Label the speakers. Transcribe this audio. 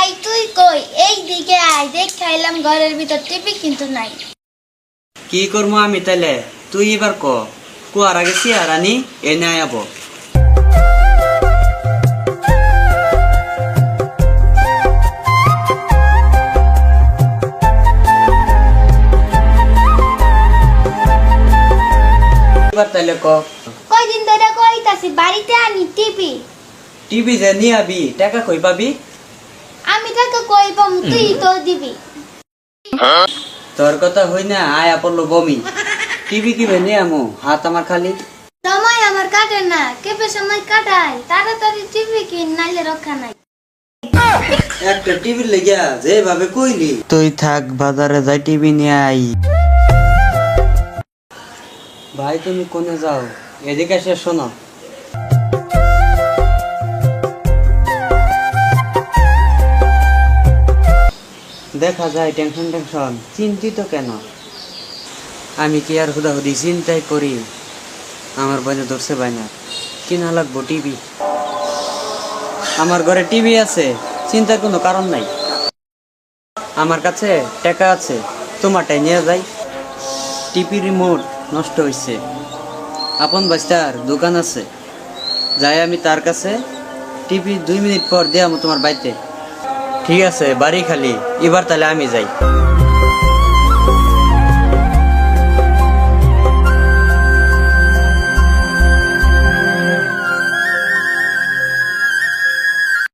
Speaker 1: এই তুই কই? এই দিকে আয়, দেখ খাইলাম ঘরের ভিতর টিভি কিন্তু নাই।
Speaker 2: কি করবো আমি তাইলে? তুই এবার কুয়ার আগে চেয়ার আনি এনে আয়াবো। এবার তাইলে
Speaker 1: কয়দিন ধরে কইতাছি বাড়িতে আনি টিভি।
Speaker 2: টিভি যে নিয়ে আবি, টাকা কই পাবি?
Speaker 1: আমি তাকে কইবাম, তুই তো দিবি।
Speaker 2: তোর কথা হই না, আয়া পড়লো বমি। টিভি কিবে নিয়ে আমু, হাত আমার খালি।
Speaker 1: সময় আমার কাটে না, কেপে সময় কাটায়। তাড়াতাড়ি টিভি কিন, নাইলে রক্ষা নাই।
Speaker 2: একটা টিভি লেগিয়া যেভাবে কইলি, তুই থাক বাজারে যাই টিভি নিয়ে আই। ভাই তুমি কোনে যাও? এদিকে এসে শোনো। দেখা যায় টেনশন টেনশন, চিন্তিত কেন? আমি কি আর হুদাহুদি চিন্তাই করি? আমার বোনে ধরছে বাইনা, কিনা লাগবো টিভি। আমার ঘরে টিভি আছে, চিন্তার কোনো কারণ নাই। আমার কাছে টাকা আছে, তোমারটাই নিয়ে যাই। টিভি রিমোট নষ্ট হয়েছে, আপন বাচ্চার দোকান আছে, যাই আমি তার কাছে টিভি 2 মিনিট পর দিয়ে তোমার বাড়িতে। ঠিক আছে, বাড়ি খালি, এবার তাহলে আমি যাই।